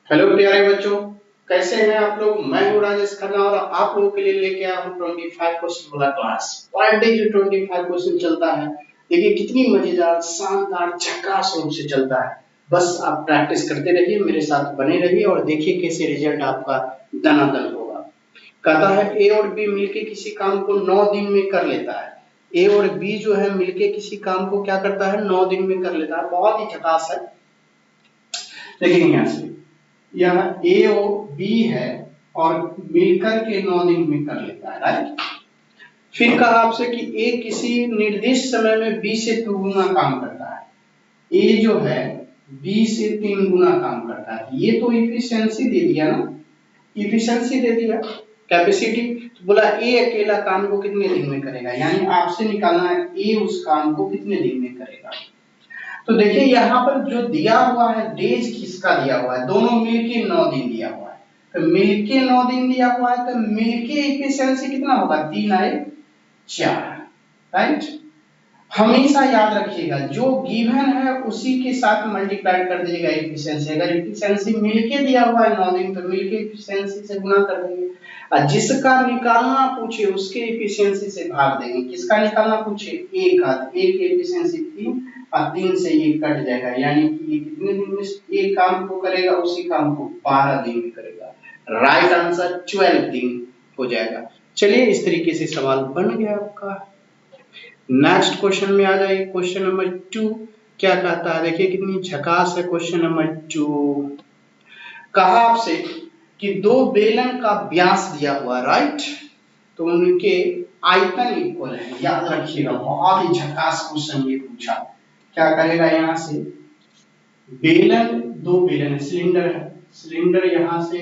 Hello प्यारे बच्चों, कैसे हैं आप लोग। मैं हूं राजेश खन्ना और आप लोगों के लिए लेके आया हूं 25 क्वेश्चन वाला क्लास। पर डे जो 25 क्वेश्चन चलता है, देखिए कितनी मजेदार शानदार झकास रूप से चलता है। बस आप प्रैक्टिस करते रहिए, मेरे साथ बने रहिए और देखिए कैसे रिजल्ट आपका दनादन होगा। कहता है ए और बी मिलके किसी काम को 9 दिन में कर लेता है। ए और बी जो है मिलके किसी काम को क्या करता है, 9 दिन में कर लेता है। बहुत ही झकास है। देखिए यहाँ से यह ए और बी है और मिलकर के 9 दिन में कर लेता है, राइट। फिर कहा आपसे कि ए किसी निर्दिष्ट समय में बी से 2 गुना काम करता है। ए जो है बी से 3 गुना काम करता है। ये तो इफिशियंसी दे दिया ना, इफिशियंसी दे दिया, कैपेसिटी। तो बोला ए अकेला काम को कितने दिन में करेगा, यानी आपसे निकालना है ए उस काम को कितने दिन में करेगा। तो देखिए यहाँ पर जो दिया हुआ है डेज किसका दिया हुआ है, दोनों मिलके 9 दिन दिया हुआ है। तो मिलके 9 दिन दिया हुआ है तो मिलके इफिशियंसी कितना होगा, 3 आए 4, राइट। हमेशा याद रखिएगा जो गिवन है उसी के साथ मल्टीप्लाई कर दीजिएगा इफिशियंसी। अगर इफिशियंसी मिलके दिया हुआ है 9 दिन तो मिलके इफिशियंसी से गुना कर देंगे और जिसका निकालना पूछे उसके इफिशियंसी से भाग देंगे। किसका निकालना पूछे, ए का, ए की इफिशियंसी 3 और 3 से ये कट जाएगा, यानी कि ये कितने दिन में एक काम को करेगा, उसी काम को 12 दिन में करेगा। राइट आंसर 12 दिन हो जाएगा। चलिए इस तरीके से सवाल बन गया आपका। नेक्स्ट क्वेश्चन में आ जाइए। क्वेश्चन नंबर 2 क्या कहता है, देखिए कितनी झकास है। क्वेश्चन नंबर 2 कहा आपसे कि दो बेलन का व्यास दिया हुआ, राइट, तो उनके आयतन इक्वल है। याद रखिएगा बहुत ही झकास क्वेश्चन ये पूछा। क्या करेगा, यहां से बेलन, दो बेलन सिलेंडर है, सिलेंडर यहां से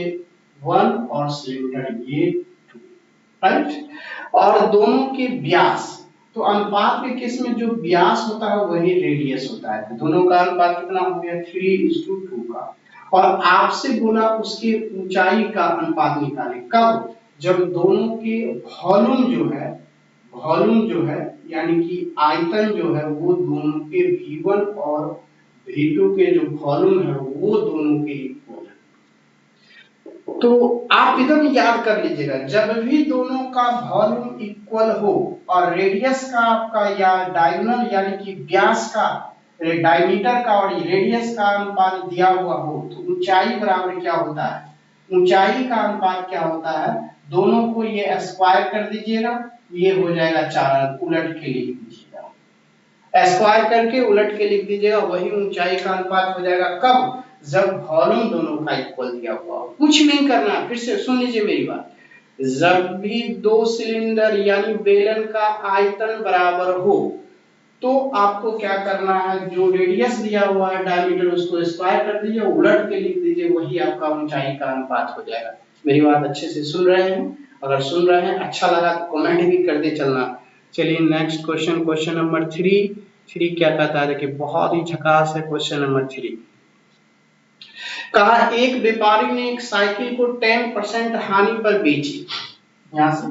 1 और सिलेंडर ये 2, राइट, और दोनों के व्यास। तो अनुपात के केस में जो व्यास होता है वही रेडियस होता है। तो दोनों का अनुपात कितना हो गया, 3:2 का। और आपसे बोला उसके ऊंचाई का अनुपात निकालें। कब, जब दोनों के वॉल्यूम जो है यानी कि आयतन जो है वो दोनों के V1 और V2 के जो वॉल्यूम है वो दोनों के इक्वल है। तो आप एकदम याद कर लीजिएगा, जब भी दोनों का वॉल्यूम इक्वल हो और रेडियस का आपका या डायगोनल यानी कि व्यास का, डायमीटर का और रेडियस का अनुपात दिया हुआ हो तो ऊंचाई बराबर क्या होता है, ऊंचाई का अनुपात क्या होता है, दोनों को ये स्क्वायर कर दीजिएगा, ये हो जाएगा 4, उलट के लिख दीजिएगा, स्क्वायर करके उलट के लिख दीजिएगा, वही ऊंचाई का अनुपात हो जाएगा। कब, जब वॉल्यूम दोनों का इक्वल दिया हुआ हो। कुछ नहीं करना, फिर से सुन लीजिए मेरी बात। जब भी दो सिलेंडर यानी बेलन का आयतन बराबर हो तो आपको क्या करना है, जो रेडियस दिया हुआ है डायमीटर उसको स्क्वायर कर दीजिए, उलट के लिख दीजिए, वही आपका ऊंचाई का अनुपात हो जाएगा। मेरी बात अच्छे से सुन रहे हैं, अगर सुन रहे हैं अच्छा लगा तो कमेंट भी करते चलना। चलिए नेक्स्ट क्वेश्चन, क्वेश्चन नंबर 3 क्या कहता है, देखिए बहुत ही झकास है। क्वेश्चन नंबर 3 कहा एक व्यापारी ने एक साइकिल को 10% हानि पर बेची। यहां से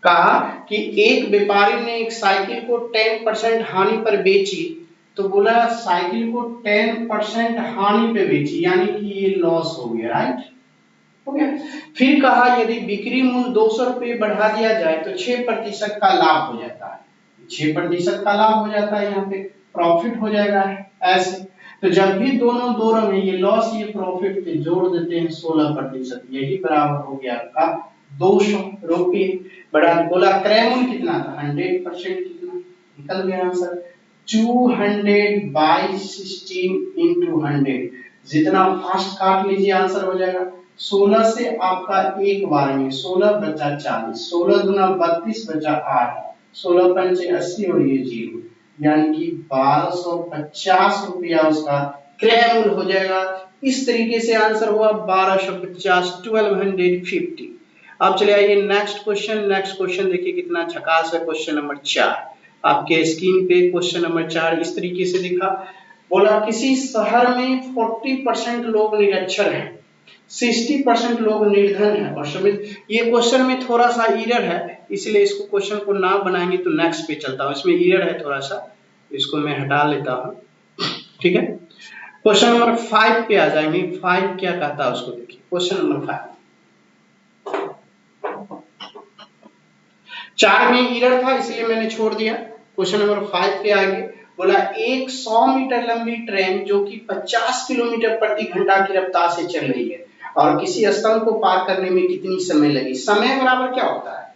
कहा कि एक व्यापारी ने एक साइकिल को 10% हानि पर बेची, तो बोला साइकिल को 10% हानि पे बेची यानी कि ये लॉस हो गया, राइट, हो गया। फिर कहा यदि बिक्री मूल्य 200 रुपये बढ़ा दिया जाए तो 6% का लाभ हो जाता है। 6% का लाभ हो जाता है, यहाँ पे प्रॉफिट हो जाएगा ऐसे। तो जब भी दोनों दो रंग ये लॉस ये प्रॉफिट पे जोड़ देते हैं 16%, यही बराबर हो गया आपका 200 रुपये। बड़ा बोला क्रय मूल्य कितना था, 100% कितना, निकल गया आंसर 200/16 into 100। जितना फास्ट काट लीजिए आंसर हो जाएगा। 16 से आपका एक बार में 16 बचा 40, 16 दूना 32 बचा 8, 16 पंचे 80 और ये 0, यानी कि 1250 रुपया उसका क्रय मूल्य हो जाएगा। इस तरीके से आंसर हुआ 1250, 1250। अब चले आइए नेक्स्ट क्वेश्चन। नेक्स्ट क्वेश्चन देखिए कितना झकास है। क्वेश्चन नंबर 4 आपके स्क्रीन पे क्वेश्चन नंबर 4 इस तरीके से दिखा। बोला किसी शहर में 40% लोग निरक्षर हैं, 60% लोग निर्धन हैं। और सभी ये क्वेश्चन में थोड़ा सा एरर है, इसलिए इसको क्वेश्चन को ना बनाएंगे तो नेक्स्ट पे चलता हूँ। इसमें एरर है थोड़ा सा, इसको मैं हटा लेता हूँ, ठीक है। क्वेश्चन नंबर 5 पे आ जाएंगे। 5 क्या कहता है उसको देखिए। क्वेश्चन नंबर 5 4 में एरर था इसलिए मैंने छोड़ दिया। क्वेश्चन नंबर 5 पे आएंगे। बोला एक 100 मीटर लंबी ट्रेन जो कि 50 किलोमीटर प्रति घंटा की रफ्तार से चल रही है और किसी स्तंभ को पार करने में कितनी समय लगी। समय बराबर क्या होता है?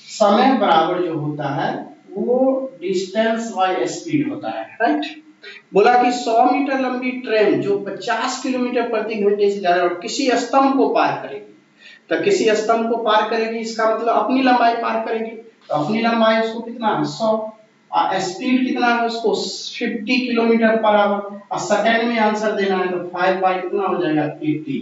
समय बराबर जो होता है वो डिस्टेंस बाय स्पीड होता है, राइट। बोला कि 100 मीटर लंबी ट्रेन जो 50 किलोमीटर प्रति घंटे से जा रही है और किसी स्तंभ को पार करेगी, तो किसी स्तंभ को पार करेगी इसका मतलब अपनी लंबाई पार करेगी, तो अपनी लंबाई उसको कितना है 100 और स्पीड कितना है उसको 50 किलोमीटर पर आवर और सेकंड में आंसर देना है तो 5 बाय कितना हो जाएगा 80।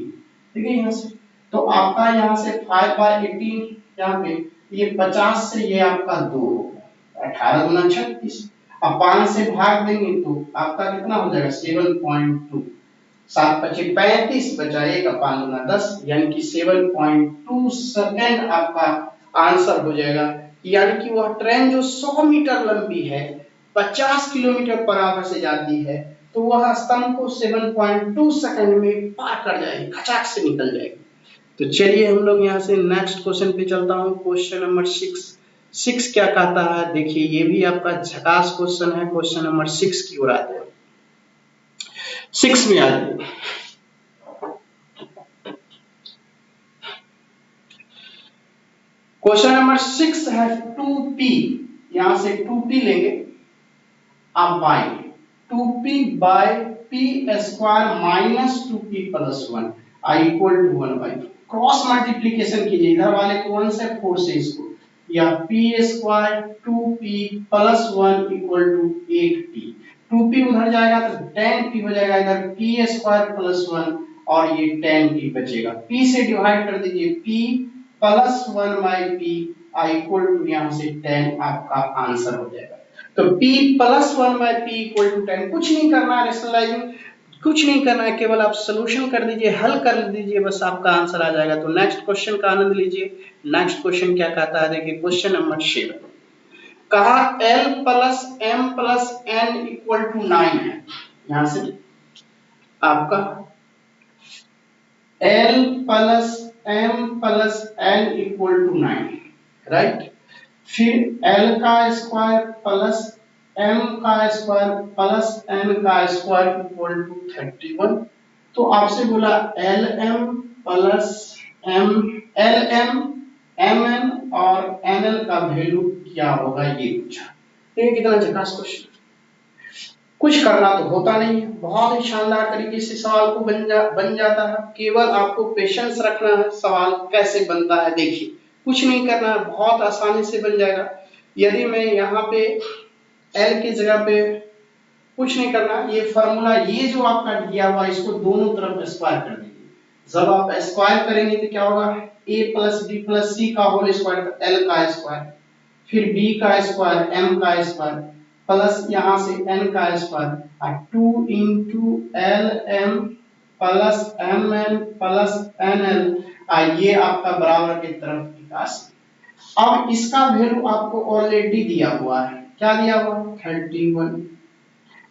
ठीक है यहाँ से तो आपका यहाँ से 5 बाय 80 यहाँ पे ये 50 से ये आपका 2 होगा 18 गुना 36 अब 5 से भाग देंगे तो आपका कितना हो जाएगा 7.2 7 पचे 35 बचा 1 5 गुना 10 यानी कि 7.2 सेकंड आपका आंसर हो जाएगा। यानी कि वह ट्रेन जो 100 मीटर लंबी है 50 किलोमीटर पर आवर से जाती है तो वह स्तंभ को 7.2 सेकंड में पार कर जाएगी, खचाक से निकल जाएगी। तो चलिए हम लोग यहाँ से नेक्स्ट क्वेश्चन पे चलता हूँ। क्वेश्चन नंबर 6 क्या कहता है देखिए। ये भी आपका झकास क्वेश्चन है। क्वेश्चन नंबर 6 की ओर आते हैं। 6 में आते हैं। क्वेश्चन नंबर 6 है 2p, यहां से 2p लेंगे आप by 2p by p square minus 2p plus 1 आई equal to 1 by cross multiplication कीजिए इधर वाले को 1 से 4 से इसको या p square 2p plus 1 equal to 8p 2p उधर जाएगा तो 10p हो जाएगा इधर p स्क्वायर प्लस 1 और ये 10p बचेगा। p से डिवाइड कर दीजिए p प्लस 1 बाई p आई इक्वल टू यहाँ से 10 आपका आंसर हो जाएगा। तो p plus 1 by p equal to 10 कुछ नहीं करना है रेशनलाइजिंग कुछ नहीं करना है केवल आप सोल्यूशन कर दीजिए हल कर दीजिए बस आपका आंसर आ जाएगा। तो नेक्स्ट क्वेश्चन का आनंद लीजिए। नेक्स्ट क्वेश्चन क्या कहता है देखिए। क्वेश्चन नंबर 7 कहा l plus m plus n equal to 9 है। यहां से आपका l plus m plus n equal to 9 right. फिर l का स्क्वायर प्लस m का स्क्वायर प्लस n का स्क्वायर इक्वल टू 31। तो आपसे बोला lm plus m lm mn और nl का वैल्यू क्या होगा ये पूछा। देखिए कितना झकास क्वेश्चन। कुछ करना तो होता नहीं है, बहुत ही शानदार तरीके से सवाल को बन जाता है। केवल आपको पेशेंस रखना है। सवाल कैसे बनता है देखिए, कुछ नहीं करना है, बहुत आसानी से बन जाएगा। यदि मैं यहाँ पे l की जगह पे कुछ नहीं करना, ये फॉर्मूला ये जो आपका दिया हुआ इसको दोनों तरफ स्क्वायर कर दीजिए। जब आप स्क्वायर करेंगे तो क्या होगा a plus b plus c का होल स्क्वायर l का स्क्वायर फिर b का स्क्वायर m का स्क्वायर प्लस यहाँ से n का स्क्वायर और 2 into L M plus M N plus N L ये आपका बराबर की तरफ 81। अब इसका वैल्यू आपको ऑलरेडी दिया हुआ है। क्या दिया हुआ 31।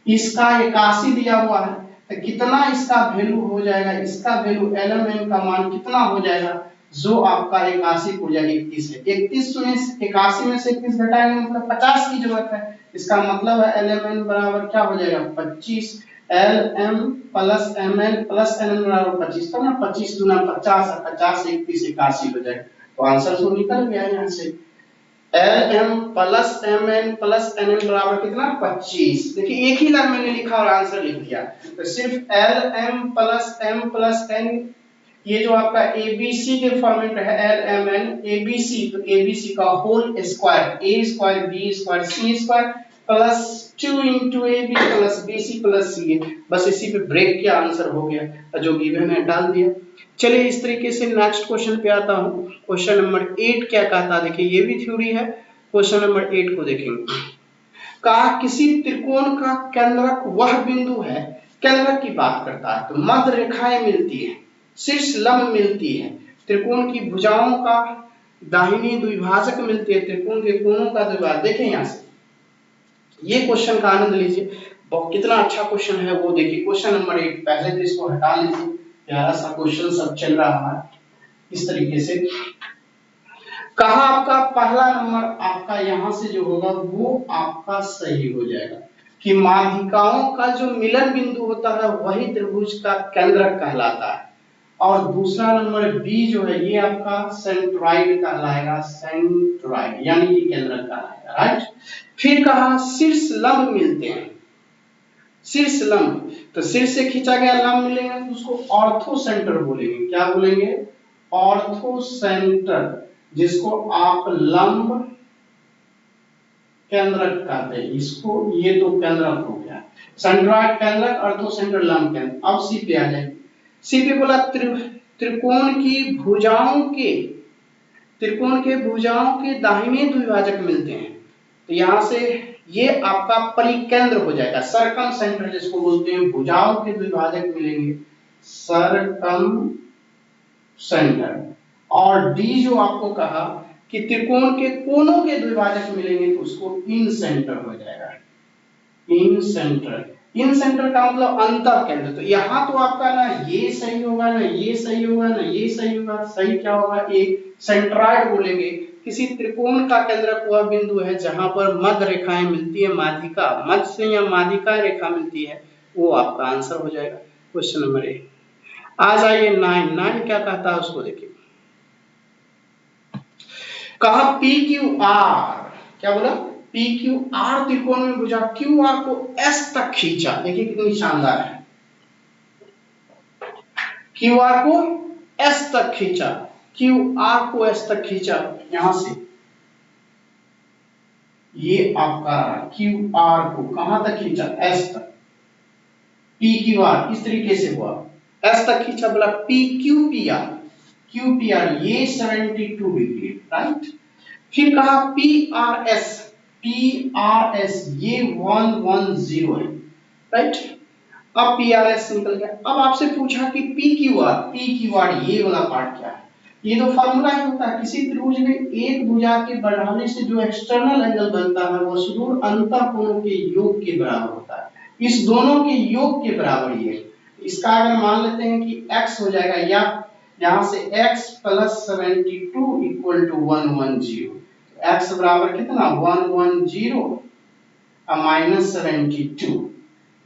इसका 81 दिया हुआ है तो कितना इसका वैल्यू हो जाएगा। इसका वैल्यू एलएमएन का मान कितना हो जाएगा जो आपका 81 को 31 है। 31 में 81 में से 31 घटाएंगे मतलब 50 की जरूरत है। इसका मतलब है एलएमएन बराबर क्या हो जाएगा 25 LM plus MN plus NN बराबर 25। तो ना 25 दूना 50 और 50 से 31 81 हो जाएगा। तो आंसर तो निकल गया यहाँ से LM plus MN plus NN बराबर कितना 25। देखिए एक ही लाइन मैंने लिखा और आंसर लिख दिया। तो सिर्फ LM plus M plus N ये जो आपका एबीसी के फॉर्मेट है एलएमएन एबीसी तो एबीसी का whole square A square B square C square plus 2 into ab plus bc plus ca बस इसी पे ब्रेक किया आंसर हो गया जो गिवन है डाल दिया। चलिए इस तरीके से नेक्स्ट क्वेश्चन पे आता हूँ। क्वेश्चन नंबर 8 क्या कहता है देखिए। ये भी थ्योरी है। क्वेश्चन नंबर 8 को देखेंगे। कहा किसी त्रिकोण का केंद्रक वह बिंदु है, केंद्रक की बात करता है तो मध्य रेखाएं मिलती है शीर्ष लंब मिलती है त्रिकोण की भुजाओं का दाहिनी द्विभाजक मिलती है त्रिकोण के कोणों का द्विभाजक। देखें यहाँ से ये क्वेश्चन का आनंद लीजिए। और कितना अच्छा क्वेश्चन है वो देखिए। क्वेश्चन नंबर 8, पहले तो इसको हटा लीजिए, प्यारा सा क्वेश्चन सब चल रहा है इस तरीके से। कहा आपका पहला नंबर आपका यहां से जो होगा वो आपका सही हो जाएगा कि माध्यिकाओं का जो मिलन बिंदु होता है वही त्रिभुज का केंद्रक कहलाता है। और दूसरा नंबर बी जो है ये आपका सेंट्रॉइड कहलाएगा, सेंट्रॉइड यानी कि केंद्रक कहलाएगा, राइट। फिर कहा शीर्ष लंब मिलते हैं, शीर्ष लंब, तो शीर्ष से खींचा गया लंब मिलेगा तो उसको ऑर्थो सेंटर बोलेंगे। क्या बोलेंगे? ऑर्थो सेंटर, जिसको आप लंब केंद्रक कहते हैं इसको। ये तो केंद्रक हो गया, सेंट्रॉइड केंद्रक, ऑर्थो सेंटर, लंब केंद्र। अब सी पे आ जाएंगे। सी पे बोला त्रिकोण की भुजाओं के, त्रिकोण के भुजाओं के दाहिने द्विभाजक मिलते हैं, तो यहां से ये आपका परिकेंद्र हो जाएगा, सरकम सेंटर जिसको बोलते हैं। भुजाओं के द्विभाजक मिलेंगे, सरकम सेंटर। और डी जो आपको कहा कि त्रिकोण के कोनों के द्विभाजक मिलेंगे तो उसको इन सेंटर हो जाएगा, इन सेंटर। इन सेंटर का मतलब अंतर केंद्र। तो यहाँ तो आपका ना ये सही होगा, ना ये सही होगा, ना ये सही होगा। सही क्या होगा? एक सेंट्रॉइड बोलेंगे। किसी त्रिकोण का केंद्रक वह बिंदु है जहां पर मध्य रेखाएं मिलती है, माध्यिका, मध्य से या माध्यिका रेखा मिलती है, वो आपका आंसर हो जाएगा क्वेश्चन नंबर 8। आ जाइए 9 क्या कहता है उसको देखिए। कहा पी क्यू आर, क्या बोला? पी क्यू आर त्रिकोण में भुजा क्यू आर को एस तक खींचा। देखिए कितनी शानदार है, क्यू आर को एस तक खींचा, क्यू आर को एस तक खींचा यहां से। ये आपका क्यू आर को कहां तक खींचा? एस तक। पी क्यू आर इस तरीके से हुआ, एस तक खींचा, बोला P Q P R, Q P R ये 72 डिग्री, राइट। फिर कहा P R S, P R S ये 110 है, राइट। अब पी आर एस निकल गया। अब आपसे पूछा कि पी क्यू आर ये वाला पार्ट क्या है? ये तो फॉर्मूला ही होता है, किसी त्रिभुज में एक भुजा के बढ़ाने से जो एक्सटर्नल एंगल बनता है वो सुदूर अंतः कोणों के योग के बराबर होता है। इस दोनों के योग के बराबर ही है। इसका अगर मान लेते हैं कि x हो जाएगा, या यहां से x plus 72 equal to 110, x बराबर कितना? 110 माइनस 72,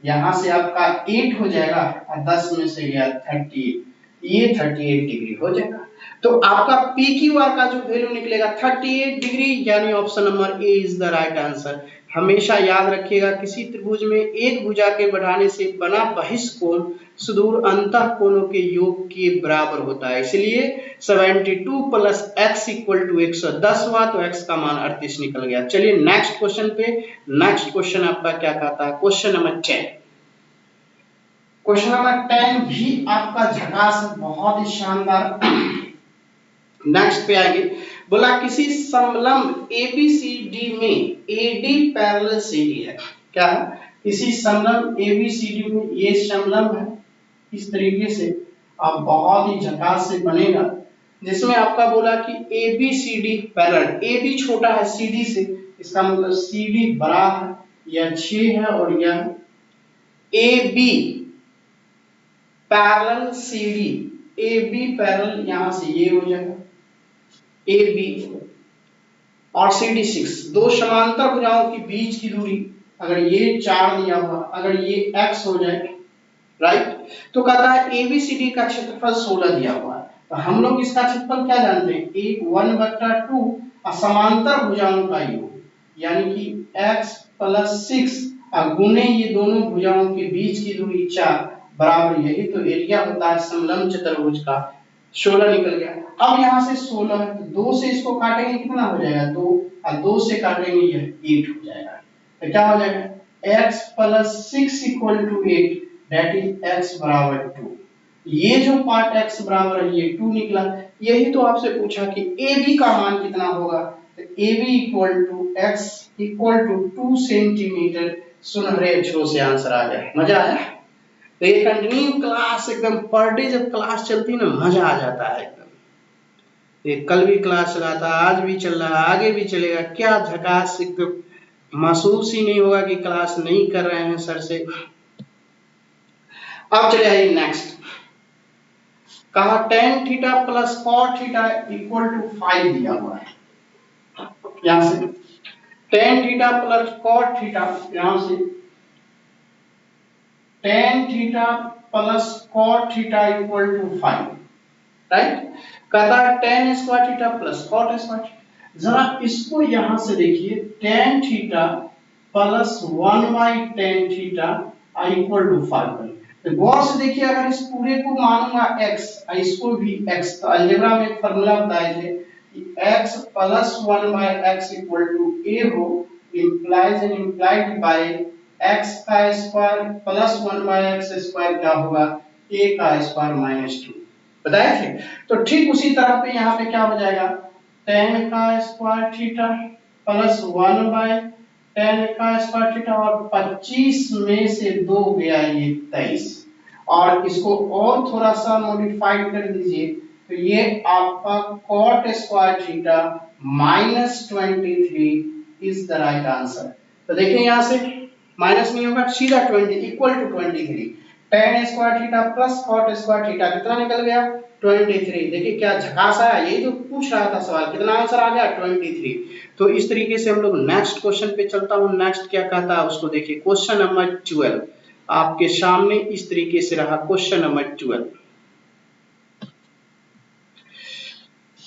यहां से आपका 8 हो जाएगा और 10 में से गया 38, ये 38 डिग्री हो जाएगा। तो आपका पी क्यू आर का जो वैल्यू निकलेगा 38 डिग्री, यानी option number A is the right answer. हमेशा याद रखिएगा किसी त्रिभुज में एक भुजा के बढ़ाने से बना बहिष्कोण सुदूर अंतः कोणों के योग के बराबर होता है। इसलिए 72 प्लस x इक्वल टू 110 हुआ, तो x का मान 38 निकल गया। चलिए नेक्स्ट क्वेश्चन पे। नेक्स्ट क्वेश्चन आपका क्या कहता है? Question number 10। क्वेश्चन नंबर 10 भी आपका झकास, बहुत ही शानदार। नेक्स्ट पे आएंगे। बोला किसी समलंब एबीसीडी में एडी पैरेलल सीडी है। क्या है? किसी समलंब एबीसीडी में, ये समलंब है इस तरीके से, अब बहुत ही झकास से बनेगा, जिसमें आपका बोला कि एबीसीडी पैरेलल, एबी छोटा है सीडी से, इसका मतलब सीडी बड़ा है, यह 6 है और यह AB parallel CD, AB parallel यहां से ये हो जाएगा ए बी और सी डी 6, दो समांतर भुजाओं के बीच की दूरी, अगर ये 4 दिया हुआ, अगर ये x हो जाए, राइट, तो कहता है एबीसीडी का क्षेत्रफल 16 दिया हुआ है। तो हम लोग इसका क्षेत्रफल क्या जानते हैं? 1/2 और समांतर भुजाओं का योग, यानी कि x प्लस 6 गुने ये दोनों भुजाओं के बीच की दूरी 4 बराबर, यही तो एरिया होता है समलंब चतुर्भुज का। 16 निकल गया। अब यहाँ से 16 है, तो 2 से इसको काटेंगे कितना हो जाएगा? 2, और 2 से काटेंगे यह 8 हो जाएगा। तो क्या हो जाएगा? x plus 6 equal to 8, that is x बराबर 2। ये जो पार्ट x बराबर है ये 2 निकला। यही तो आपसे पूछा कि AB का मान कितना होगा? तो AB equal to x equal to 2 centimetre. सुनहरे अक्षरों से आंसर आ गया। मजा आया? तो ये कंटिन्यू क्लास एकदम पर डे जब क्लास चलती है ना, मजा आ जाता है एकदम। ये कल भी क्लास चला था, आज भी चल रहा है, आगे भी चलेगा। क्या झकास एकदम महसूस ही नहीं होगा कि क्लास नहीं कर रहे हैं सर से। अब चले आइए नेक्स्ट, कहा tan theta plus cot theta equal to 5 दिया हुआ है। यहां से tan theta plus cot theta, यहां से tan theta plus cot theta equal to 5, right. कहता है tan square theta plus cot square theta. जरा इसको यहां से देखिए, tan theta plus 1 by tan theta equal to 5। तो गौर से देखिए, अगर इस पूरे को मानूंगा x, इसको भी x, तो अलजेब्रा में एक फार्मूला बताए थे कि x plus 1 by x equal to a हो, implies and implied by x का square plus 1 by x square क्या होगा, a का स्क्वायर माइनस 2, बताए थे। तो ठीक उसी तरह पे यहाँ पे क्या हो जाएगा, tan का square theta plus 1 by tan का स्क्वायर थीटा, और 25 में से 2 गया ये 23, और इसको और थोड़ा सा मॉडिफाइड कर दीजिए तो ये आपका cot square theta minus 23 is the right answer. तो देखिए यहां से माइनस नहीं होगा, सीधा 20 equal to 23, tan square theta plus cot square theta कितना निकल गया, 23। देखिए क्या झकास आया, यही जो पूछ रहा था सवाल, कितना आंसर आ गया, 23। तो इस तरीके से हम लोग नेक्स्ट क्वेश्चन पे चलता हूं। नेक्स्ट क्या कहता है उसको देखिए, क्वेश्चन नंबर 12 आपके सामने इस तरीके से रहा। क्वेश्चन नंबर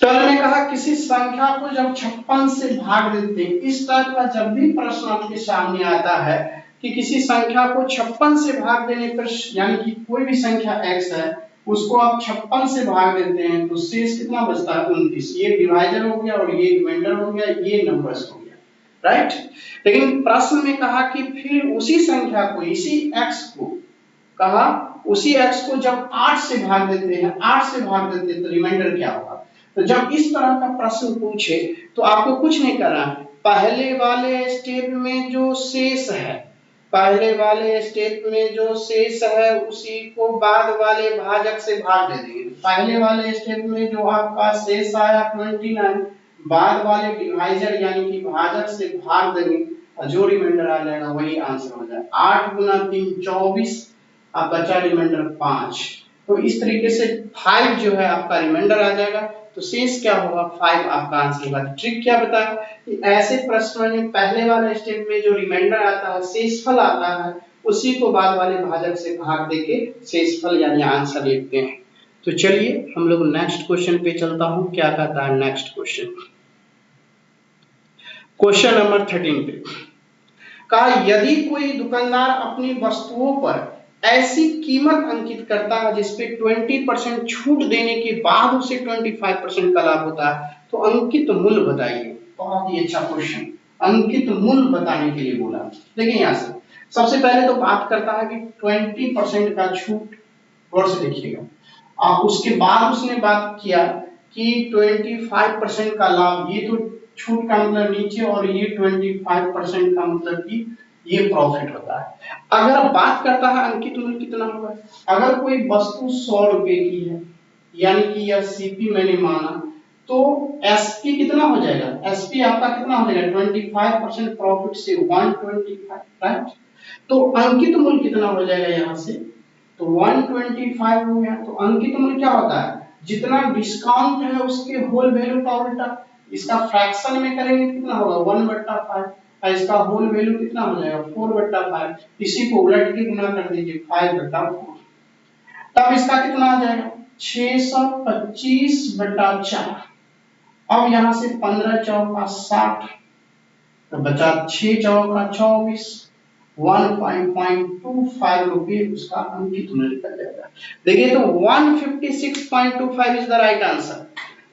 12 में कहा किसी संख्या को जब 56 से भाग देते हैं, इस टाइप का जब भी प्रश्न आपके सामने आता है कि किसी संख्या को 56 से भाग देने पर, यानी कि कोई भी संख्या x है उसको आप 56 से भाग देते हैं तो शेष कितना बचता है, 29। ये डिवाइजर हो गया और ये रिमाइंडर हो गया, ये नंबर्स हो गया, राइट। लेकिन प्रश्न में कहा कि फिर उसी संख्या को, इसी x को कहा, उसी x को जब 8 से भाग देते हैं, 8 से भाग देते हैं तो रिमाइंडर क्या होगा। तो जब इस तरह का प्रश्न पूछे तो आपको कुछ नहीं करना, पहले वाले स्टेप में जो शेष है, पहले वाले स्टेप में जो शेष है उसी को बाद वाले भाजक से भाग दे देंगे। पहले वाले स्टेप में जो आपका शेष आया 29, बाद वाले डिवाइजर यानी कि भाजक से भाग देंगे, जो रिमाइंडर आ जाएगा वही आंसर हो जाएगा। 8 गुना 3 24, अब बचा रिमाइंडर 5। तो इस तरीके से 5 जो है आपका रिमाइंडर आ जाएगा, तो शेष क्या होगा, 5 आपका आंसर होगा। ट्रिक क्या बताया कि ऐसे प्रश्न में पहले वाले स्टेप में जो रिमाइंडर आता है, शेषफल आता है, उसी को बाद वाले भाजक से भाग देके शेषफल यानी आंसर लिखते हैं। तो चलिए हम लोग नेक्स्ट क्वेश्चन पे चलता हूं, क्या कहता है नेक्स्ट क्वेश्चन। क्वेश्चन नंबर 13 पे कहा यदि कोई दुकानदार अपनी वस्तुओं पर ऐसी कीमत अंकित करता है जिसपे 20% छूट देने के बाद उसे 25% का लाभ होता है, तो अंकित मूल्य बताइए। बहुत ही अच्छा क्वेश्चन, अंकित मूल्य बताने के लिए बोला। देखिए यहाँ से सबसे पहले तो बात करता है कि 20% का छूट, गौर से देखिएगा। उसके बाद उसने बात किया कि 25% का लाभ, ये तो छूट का मतलब नीचे, और ये 25% का मतलब कि ये प्रॉफिट होता है। अगर बात करता है अंकित मूल्य कितना होगा, अगर कोई वस्तु 100 रुपए की है, यानी कि यह सीपी मैंने माना, तो एसपी कितना हो जाएगा, एसपी आपका कितना हो जाएगा, 25% प्रॉफिट से 125, राइट। तो अंकित मूल्य कितना हो जाएगा यहाँ से, तो 125 हो गया। तो अंकित मूल्य क्या होता है, जितना डिस्काउंट है उसके होल वैल्यू का उल्टा। इसका फ्रैक्शन में करेंगे कितना होगा, 1/5, और इसका होल वैल्यू कितना हो जाएगा, 4/5। इसी को उलट के गुना कर दीजिए, 5/4, तब इसका कितना आ जाएगा, 625/4। अब यहाँ से 15 चौका 60, तो बचा 6 चौका 24, 1.25 रुपये उसका अंकित मूल्य निकल जाएगा। देखिए तो 156.25 इज द राइट आंसर।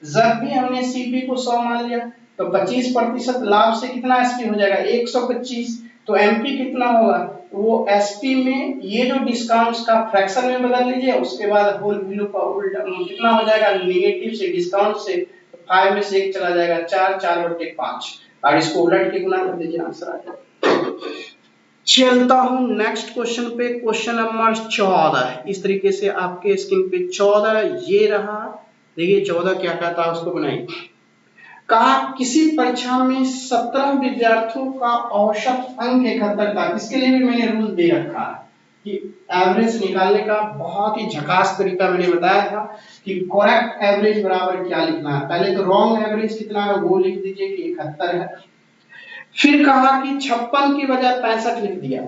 जब भी हमने सीपी को 100 मान लिया तो 25% लाभ से कितना एसपी हो जाएगा, 125। तो एमपी कितना होगा, वो एसपी में ये जो डिस्काउंट्स का फ्रैक्शन में बदल लीजिए, उसके बाद होल वैल्यू का उल्टा कितना हो जाएगा, नेगेटिव से डिस्काउंट से 5 में से 1 चला जाएगा, 4/5, और इसको उलट के गुना कर दीजिए, आंसर आ जाएगा। चलता हूं नेक्स्ट क्वेश्चन पे, क्वेश्चन नंबर 14। इस तरीके से आपके स्क्रीन पे 14 ये रहा। देखिए 14 क्या कहता है उसको बनाइए। कहा किसी परीक्षा में 17 विद्यार्थियों का औसत अंक 71 था। इसके लिए भी मैंने रूल दे रखा है कि एवरेज निकालने का बहुत ही झकास तरीका मैंने बताया था कि करेक्ट एवरेज बराबर क्या लिखना है। पहले तो रॉन्ग एवरेज कितना है वो लिख दीजिए कि 71 है। फिर कहा कि 56 की बजाय 65 लिख दिया,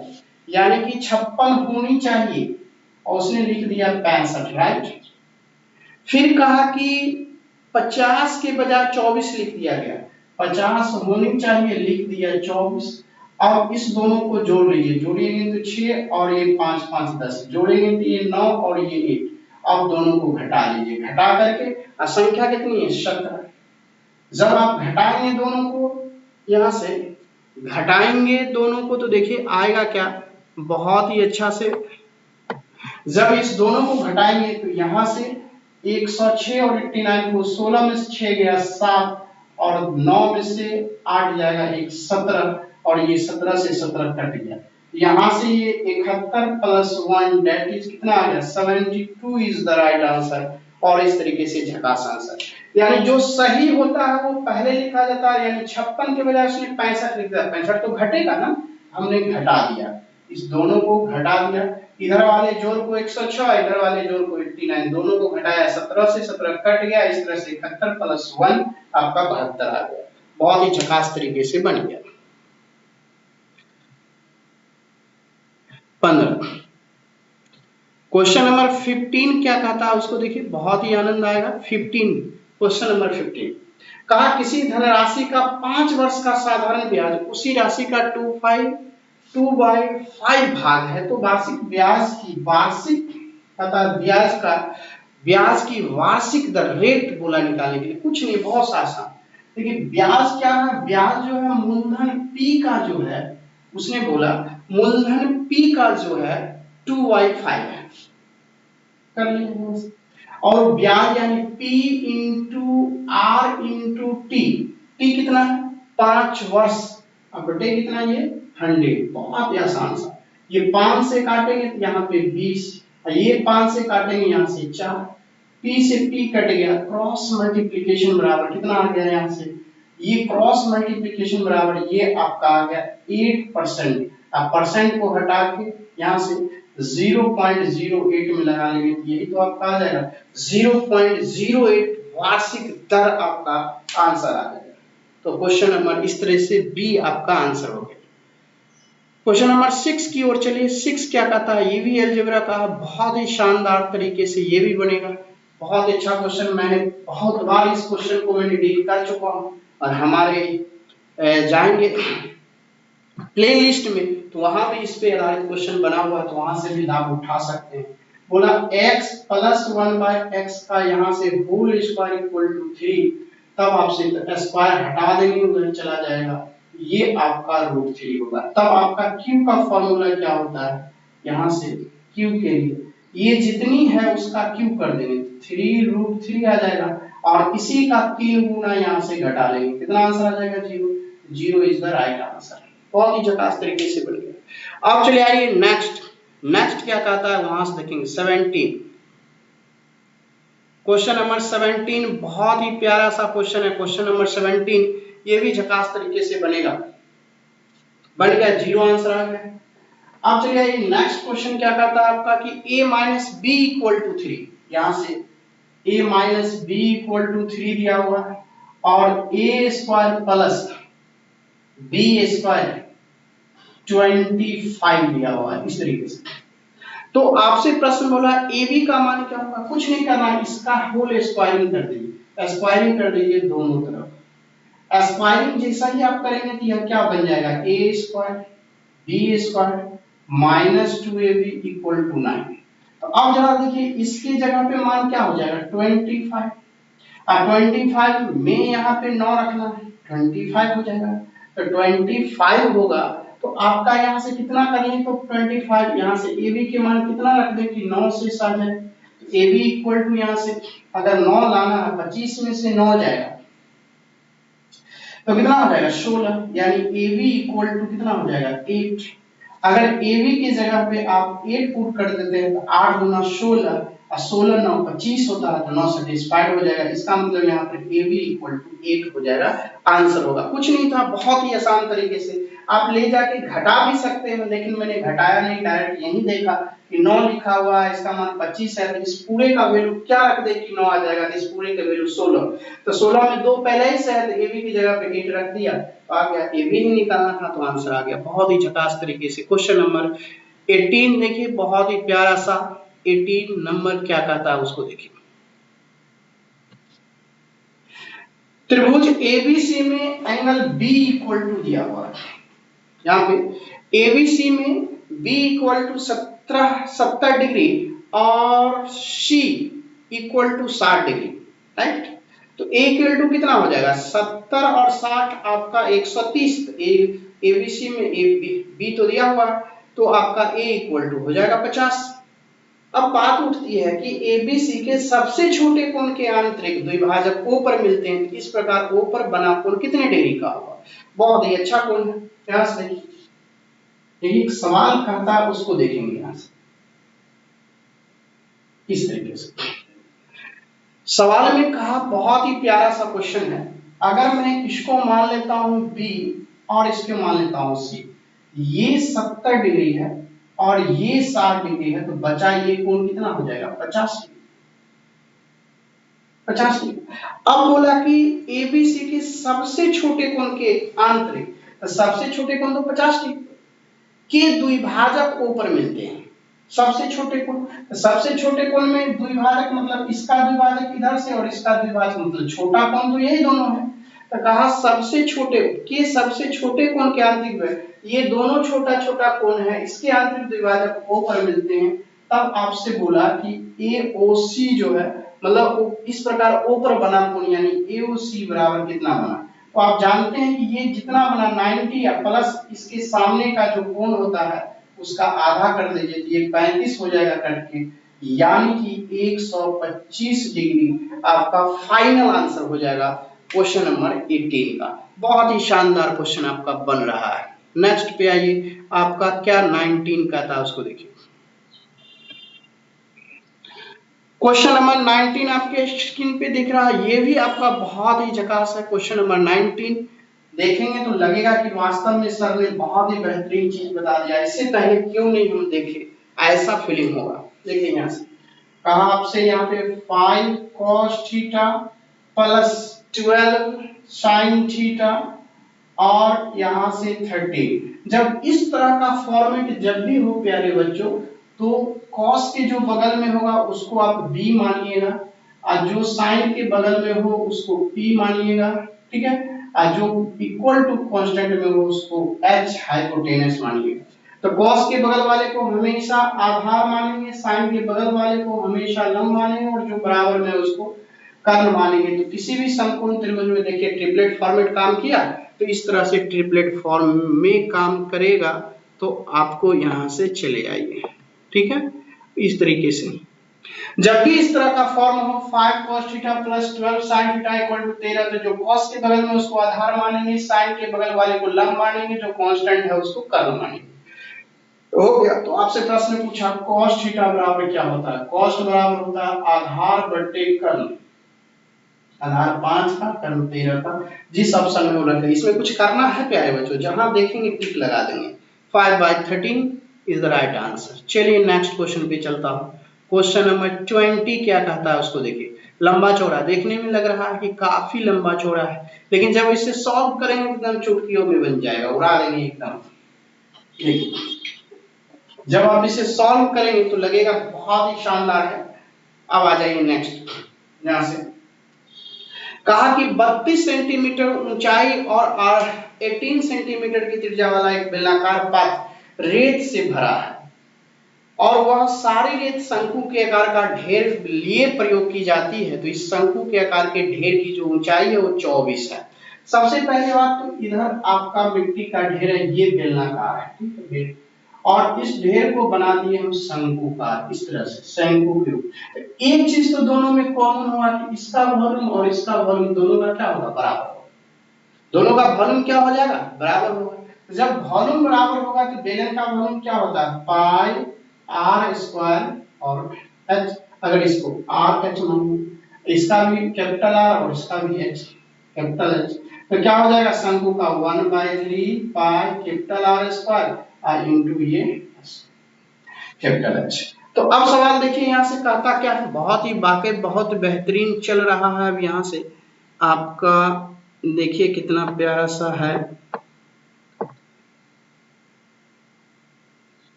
यानी कि 56 होनी चाहिए और उसने लिख दिया 65, राइट। फिर कहा कि 50 के बजाय 24 लिख दिया गया, 50 होनी चाहिए, लिख दिया 24। अब इस दोनों को जोड़ लीजिए, जोड़िएगे तो 6 और ये 5 5 10, जोड़ेंगे तो ये 9 और ये 8। अब दोनों को घटा लीजिए, घटा करके संख्या कितनी है 17। जब आप घटाएंगे दोनों को, यहां से घटाएंगे दोनों को तो देखिए आएगा क्या, बहुत ही अच्छा से। जब इस दोनों को घटाएंगे तो यहां से 106 और 89 को 16 में से 6 गया 7 और 9 में से 8 जाएगा 1 17 और ये 17 से 17 कट गया। यहां से ये 71 प्लस 1 दैट इज कितना आ गया 72 इज द राइट आंसर। और इस तरीके से झकास आंसर, यानी जो सही होता है वो पहले लिखा जाता है, यानी 56 के बजाय उसने 65 लिख दिया। 65 तो घटेगा ना, हमने घटा दिया, इस दोनों को घटा दिया। इधर वाले जोड़ को 106, इधर वाले जोड़ को 89, दोनों को घटाया 17 से 17 कट गया। इस तरह से 71 प्लस 1 आपका 72 आ गया। बहुत ही झकास तरीके से बन गया। 15 क्वेश्चन नंबर 15 क्या कहता है उसको देखिए, बहुत ही आनंद आएगा। 15 क्वेश्चन नंबर 15 कहा किसी धनराशि का 5 वर्ष का साधारण ब्याज उसी राशि का 2/5 भाग है, तो वार्षिक ब्याज की ब्याज की वार्षिक दर रेट बोला निकालने के लिए। कुछ नहीं, बहुत आसान। देखिए ब्याज क्या है, ब्याज जो है मूलधन P का जो है, उसने बोला मूलधन P का जो है 2/5 है, कर लीजिए। और ब्याज यानी P into R into T, T कितना है 5 वर्ष, अब बटे कितना ये 100। बहुत ही आसान सा, ये 5 से काटेंगे तो यहाँ पे 20, ये 5 से काटेंगे यहाँ से 4, P से P कट गया, क्रॉस मल्टीप्लीकेशन बराबर कितना आ गया यहाँ से, ये क्रॉस मल्टीप्लीकेशन बराबर ये आपका आ गया 8%। अब परसेंट को हटा के यहाँ से 0.08 में लगा लेंगे, यही तो आपका आ जाएगा 0.08 वार्षिक दर आपका आंसर आ जाएगा। तो क्वेश्चन नंबर इस तरह से बी आपका आंसर हो गया। क्वेश्चन नंबर 6 की ओर चलिए। 6 क्या कहता है, ये भी अलजेब्रा का बहुत ही शानदार तरीके से ये भी बनेगा। बहुत अच्छा क्वेश्चन, मैंने बहुत बार इस क्वेश्चन को मैंने डील कर चुका हूं और हमारे जाएंगे प्लेलिस्ट में तो वहां भी इस पे आधारित क्वेश्चन बना हुआ है, तो वहां से भी लाभ उठा सकते हैं। बोला x प्लस 1/x का यहाँ से होल स्क्वायर इक्वल टू 3, तब आपसे स्क्वायर हटा देंगे, उधर चला जाएगा, ये आपका √3 होगा। तब आपका q का फॉर्मूला क्या होता है, यहाँ से q के लिए ये जितनी है उसका q कर देंगे, 3√3 आ जाएगा और इसी का 3 गुना यहाँ से घटा लेंगे, कितना आंसर आ जाएगा 0। 0 इज द राइट आंसर। बहुत ही झकास तरीके से बन गया। अब चलिए आइए नेक्स्ट क्या कहता है वहां से देखेंगे। 17 क्वेश्चन नंबर 17 बहुत ही प्यारा सा क्वेश्चन है। क्वेश्चन नंबर 17 ये भी झकास तरीके से बनेगा, बन गया, 0 आंसर आ गया। अब चलिए आइए नेक्स्ट क्वेश्चन क्या कहता है आपका कि a minus b equal to 3, यहां से a minus b equal to 3 दिया हुआ है और a square plus b square 25 दिया हुआ है, इस तरीके से। तो आपसे प्रश्न बोला ए बी का मान क्या होगा, कुछ नहीं करना है, इसका होल स्क्वायरिंग कर दीजिए, स्क्वायरिंग कर दीजिए दोनों तरफ। स्क्वायरिंग जैसा ही आप करेंगे तो यह क्या बन जाएगा, A square B square minus 2ab equal to 9। तो अब जरा देखिए इसके जगह पे मान क्या हो जाएगा 25, और 25 में यहाँ पे 9 रखना है, 25 हो जाएगा। तो 25 होगा तो आपका यहाँ से कितना करेंगे तो 25, यहाँ से ए बी के मान कितना रख दें कि 9 से आ जाए। तो ए बी इक्वल टू यहाँ से अगर 9 लाना है, 25 में से 9 जाएगा तो कितना हो जाएगा 16, यानी ए बी इक्वल टू कितना हो जाएगा 8। अगर ए बी की जगह पे आप 8 पुट कर देते हैं तो 8 गुना 16 और 16 9 25 होता है तो 9 सेटिस्फाइड हो जाएगा। इसका मतलब यहाँ पर ए बी इक्वल टू 8 हो जाएगा, आंसर होगा। कुछ नहीं था, बहुत ही आसान तरीके से आप ले जाके घटा भी सकते हैं, लेकिन मैंने घटाया नहीं, डायरेक्ट यही देखा कि 9 लिखा हुआ है, इसका मान 25 है, तो इस पूरे का वैल्यू क्या रख दे कि 9 आ जाएगा, तो इस पूरे का वैल्यू 16, तो 16 में 2 पहले ही से है तो ए बी की जगह पे 8 रख दिया तो आ गया, ए बी ही निकालना था तो आंसर आ गया। बहुत ही झकास तरीके से। क्वेश्चन नंबर 18 देखिए, बहुत ही प्यारा सा 18 नंबर क्या कहता है उसको देखिए। त्रिभुज एबीसी में एंगल बी इक्वल टू दिया हुआ है, यहाँ पे एबीसी में बी इक्वल टू 70 डिग्री और सी इक्वल टू 60 डिग्री, राइट। तो ए इक्वल टू कितना हो जाएगा, 70 और 60 आपका 130, एबीसी में ए बी तो दिया हुआ, तो आपका ए इक्वल टू हो जाएगा 50। अब बात उठती है कि एबीसी के सबसे छोटे कोण के आंतरिक द्विभाजक ओ पर मिलते हैं, इस प्रकार ओ पर बना कोण कितने डिग्री का होगा। बहुत ही अच्छा कोण है, ध्यान से देखिए, एक सवाल कहता है उसको देखेंगे यहां से इस तरीके से। सवाल में कहा, बहुत ही प्यारा सा क्वेश्चन है, अगर मैं इसको मान लेता हूं बी और इसको मान लेता हूं सी, ये 70 डिग्री है और ये 60 डिग्री है, तो बचा ये कोण कितना हो जाएगा, 50 डिग्री। 50 डिग्री। अब बोला कि एबीसी के सबसे छोटे कोण के आंतरिक, तो सबसे छोटे कोण तो 50 डिग्री के द्विभाजक ओ पर मिलते हैं। सबसे छोटे कोण, सबसे छोटे कोण में द्विभाजक मतलब इसका द्विभाजक इधर से और इसका द्विभाजक मतलब छोटा कोण तो यही दोनों है, तो कहा सबसे छोटे के सबसे छोटे कोण के आंतरिक में ये दोनों छोटा छोटा कोण है, इसके आंतरिक द्विभाजक ओ पर मिलते हैं। तब आपसे बोला कि एओसी जो है, मतलब इस प्रकार ओ पर बना कोण यानी एओसी बराबर कितना बना, तो आप जानते हैं कि ये जितना बना 90 या प्लस इसके सामने का जो कोण होता है उसका आधा कर दीजिए, तो ये 35 हो जाएगा कट के, यानी कि 125 डिग्री आपका फाइनल आंसर हो जाएगा क्वेश्चन नंबर 18 का। बहुत ही शानदार क्वेश्चन आपका बन रहा है। नेक्स्ट पे आइए, आपका क्या 19 का था उसको देखिए। क्वेश्चन नंबर 19 आपके स्क्रीन पे दिख रहा है, ये भी आपका बहुत ही झकास है। क्वेश्चन नंबर 19 देखेंगे तो लगेगा कि वास्तव में सर ने बहुत ही बेहतरीन चीज बता दिया, इससे पहले क्यों नहीं हम देखे, ऐसा फीलिंग होगा। देखिए यहाँ से कहा आपसे, यहाँ पे 5 cos theta plus 12 sin theta और यहाँ से 30। जब इस तरह का फॉर्मेट जब भी हो प्यारे बच्चों, तो cos के जो बगल में होगा उसको आप b मानिएगा और जो sin के बगल में हो उसको p मानिएगा, ठीक है, और जो इक्वल टू कांस्टेंट में हो उसको h हाइपोटेनस मानिएगा। तो cos के बगल वाले को हमेशा आधार मानेंगे, sin के बगल वाले को हमेशा लंब मानेंगे और जो बराबर में उसको कर्ण मानेंगे। तो किसी भी समकोण त्रिभुज में देखिए ट्रिपलेट फॉर्मेट काम किया, तो इस तरह से ट्रिपलेट फॉर्म में काम करेगा, तो आपको यहां से चले आइए, ठीक है, इस तरीके से। जब भी इस तरह का फॉर्म हो 5 cos theta plus 12 sin theta equal to 13, तो जो cos के बगल में उसको आधार मानेंगे, sin के बगल वाले को लंब मानेंगे, जो कांस्टेंट है उसको कर्ण मानेंगे। हो गया। तो आपसे प्रश्न पूछा cos थीटा बराबर क्या होता है, cos बराबर होता है आधार बटे कर्ण, आधार 5 का कर्ण 13 का, जिस ऑप्शन में वो रखे। इसमें कुछ करना है प्यारे बच्चों, जहां देखेंगे टिक लगा देंगे। 5/13 इज द राइट आंसर। चलिए नेक्स्ट क्वेश्चन पे चलता हूं। क्वेश्चन नंबर 20 क्या कहता है उसको देखिए। लंबा चौड़ा देखने में लग रहा है कि काफी लंबा चौड़ा है, लेकिन जब इसे सॉल्व करेंगे एकदम चुटकियों में बन जाएगा, उड़ा देंगे एकदम। देखिए जब आप इसे सॉल्व करेंगे तो लगेगा बहुत ही शानदार है। अब आ जाइए नेक्स्ट, यहां से कहा कि 32 सेंटीमीटर ऊंचाई और 18 सेंटीमीटर की त्रिज्या वाला एक बेलनाकार पात्र रेत से भरा है और वह सारी रेत शंकु के आकार का ढेर लिए प्रयोग की जाती है। तो इस शंकु के आकार के ढेर की जो ऊंचाई है वो 24 है। सबसे पहले बात तो इधर आपका मिट्टी का ढेर है, ये बेलनाकार है, ठीक है, और इस ढेर को बना दिए हम शंकुकार, इस तरह से शंकु के रूप। एक चीज तो दोनों में कॉमन हुआ कि इसका वॉल्यूम और इसका वॉल्यूम दोनों का क्या होगा, बराबर होगा। दोनों का वॉल्यूम क्या हो जाएगा, बराबर होगा। जब वॉल्यूम बराबर होगा तो बेलन का वॉल्यूम क्या होता है, पाई r स्क्वायर और h, अगर इसको आर एच मान, इसका भी कैपिटल आर और इसका भी एच कैपिटल एच, तो क्या हो जाएगा शंकु का 1/3 pi capital R square into ये कैपिटल एच। तो अब सवाल देखिए यहाँ से कहता क्या है, बहुत ही वाकई बहुत बेहतरीन चल रहा है। अब यहाँ से आपका देखिए कितना प्यारा सा है,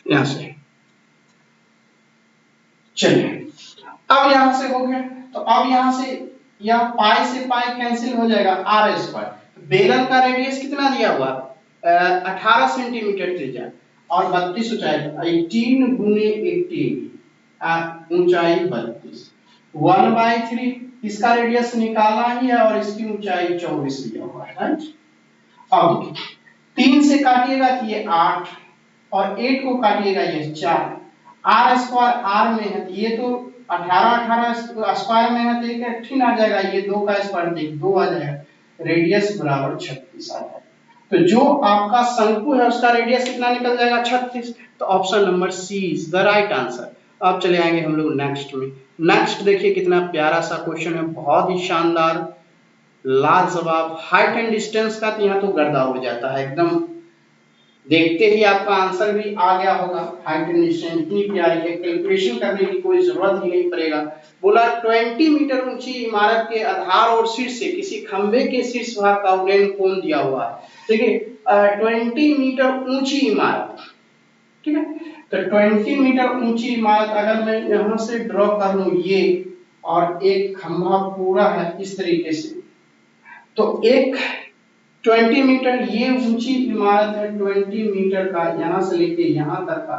यहाँ से चलिए अब यहाँ से हो गया। तो अब यहाँ से यह पाई से पाई कैंसिल हो जाएगा, आर स्क्वायर। बेलन का रेडियस कितना दिया हुआ 18 सेंटीमीटर त्रिज्या और 32 ऊंचाई, 18 गुने 18 ऊंचाई 32, 1/3 इसका रेडियस निकालना ही है और इसकी ऊंचाई 24 दिया हुआ है। अब 3 से काटिएगा तो ये 8 और 8 को काटिएगा ये 4, आर स्क्वायर आर में है ये तो 18 स्क्वायर में है तो एक 18 आ जाएगा, ये 2 का स्क्वायर देख 2 आ जाएगा, रेडियस बराबर 36 आ जाएगा। तो जो आपका शंकु है उसका रेडियस कितना निकल जाएगा 36। तो option number C is the right answer. अब चले आएंगे हम लोग नेक्स्ट में। नेक्स्ट देखिए कितना प्यारा सा क्वेश्चन है, बहुत ही शानदार लाजवाब, हाइट एंड डिस्टेंस का तो यहाँ तो गर्दा हो जाता है एकदम, देखते ही आपका आंसर भी आ गया होगा। हाइट एंड डिस्टेंस इतनी प्यारी है, कैलकुलेशन करने की कोई जरूरत ही नहीं पड़ेगा। बोला 20 मीटर ऊंची इमारत के आधार और शीर्ष से किसी खंभे के शीर्ष भाग का उन्नयन कोण दिया हुआ है। देखिए 20 मीटर ऊंची इमारत, ठीक है, तो 20 मीटर ऊंची इमारत अगर मैं यहां से ड्रॉ कर लूं ये, और एक खंभा पूरा है इस तरीके से, तो एक 20 मीटर ये ऊंची इमारत है, 20 मीटर का यहां से लेके यहां तक का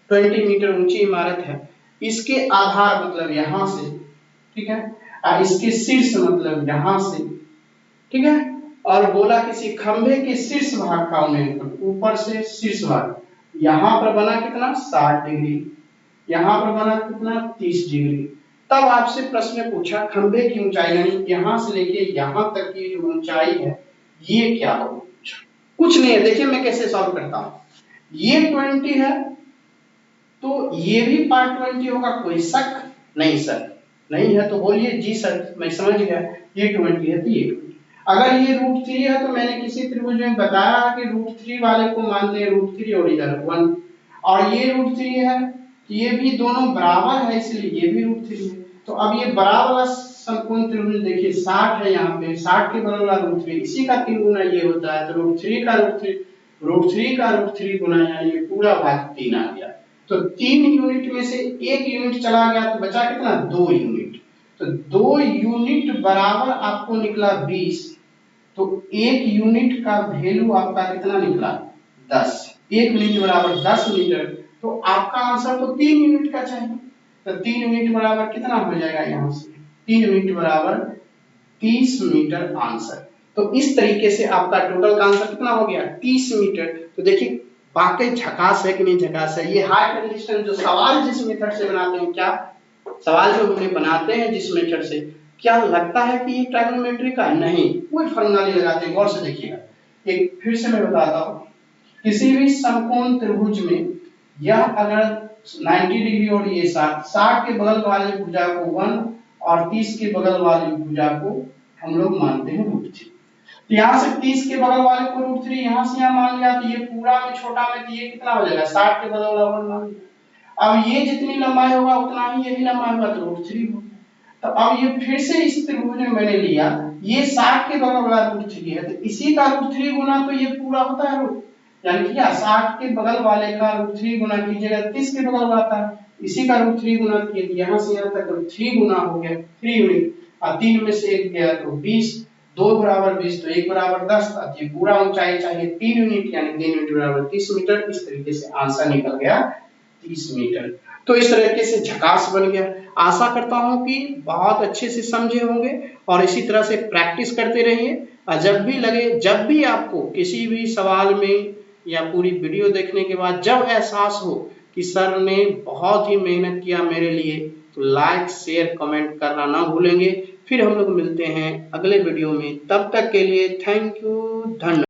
20 मीटर ऊंची इमारत है। इसके आधार मतलब यहां से, ठीक है, और इसके शीर्ष मतलब यहां से, ठीक है, और बोला किसी खंभे के शीर्ष भाग का उन्नयन, ऊपर से शीर्ष भाग, यहां पर बना कितना 60 डिग्री, यहां पर बना कितना 30 डिग्री। तब आपसे प्रश्न पूछा खंभे की ऊंचाई यानी यहां से लेके यहां तक की जो ऊंचाई है ये क्या होगी। कुछ नहीं है, देखिए मैं कैसे सॉल्व करता हूं, ये 20 है तो ये भी पार्ट 20 होगा, कोई शक नहीं सर, नहीं है तो बोलिए जी सर मैं समझ गया, ये 20 है तो ये 20। अगर ये √3 है तो मैंने किसी त्रिभुज में बताया कि √3 वाले को मानते हैं √3 और इधर 1, और ये √3 है ये भी दोनों बराबर है इसलिए ये भी √3 है। तो अब ये बराबर वाला समकोण त्रिभुज देखिए 60 है, यहाँ पे 60 के बगल वाला √3 इसी का 3 गुना ये होता है, तो √3 का √3 गुना यानी ये पूरा भाग 3 आ गया। तो 3 यूनिट में से 1 यूनिट चला गया तो बचा कितना 2 यूनिट, तो 2 यूनिट बराबर आपको निकला 20, तो 1 यूनिट का वैल्यू आपका कितना निकला 10, 1 यूनिट बराबर 10 मीटर, तो आपका आंसर तो 3 यूनिट का चाहिए, तो 3 यूनिट बराबर कितना हो जाएगा यहाँ से 3 यूनिट बराबर 30 मीटर आंसर। तो इस तरीके से आपका टोटल का आंसर कितना हो गया 30 मीटर। तो देखिए वाकई झकास है कि नहीं झकास है। ये हाइट एंड डिस्टेंस जो सवाल जिस मेथड से बनाते हैं, क्या सवाल जो हमने बनाते हैं जिस मेथड से, क्या लगता है कि ये ट्रायगोनोमेट्री का है? नहीं, कोई फॉर्मूला नहीं लगाते, गौर से देखिएगा। एक फिर से मैं बताता हूँ, किसी भी समकोण त्रिभुज में यह अगर 90 डिग्री और ये 60 के बगल वाले भुजा को 1 और 30 के बगल वाली भुजा को हम लोग मानते हैं √3। तो यहाँ से 30 के बगल वाले को √3 यहाँ से यहाँ मान लिया, तो ये पूरा में छोटा में तो ये कितना हो जाएगा 60 के बगल वाला मान लिया। अब ये जितनी लंबाई होगा उतना ही ये भी लंबाई होगा तो √3 हो गया। तो अब ये फिर से इस त्रिभुज में मैंने लिया, ये 60 के बगल वाला √3 है तो इसी का √3 गुना तो ये पूरा होता है यानी कि 60 के बगल वाले का √3 गुना कीजिएगा 30 के बगल वाला आता है, इसी का √3 गुना किए यहाँ से यहाँ तक √3 गुना हो गया 3 यूनिट, और 3 में से 1 गया तो 20, 2 बराबर 20 तो 1 बराबर 10, अब ये पूरा ऊंचाई चाहिए 3 यूनिट यानी 3 यूनिट बराबर 30 मीटर। इस तरीके से आंसर निकल गया 30 मीटर। तो इस तरीके से झकास बन गया। आशा करता हूं कि बहुत अच्छे से समझे होंगे और इसी तरह से प्रैक्टिस करते रहिए, और जब भी लगे, जब भी आपको किसी भी सवाल में या पूरी वीडियो देखने के बाद जब एहसास हो कि सर ने बहुत ही मेहनत किया मेरे लिए, तो लाइक शेयर कमेंट करना ना भूलेंगे। फिर हम लोग मिलते हैं अगले वीडियो में, तब तक के लिए थैंक यू, धन्यवाद।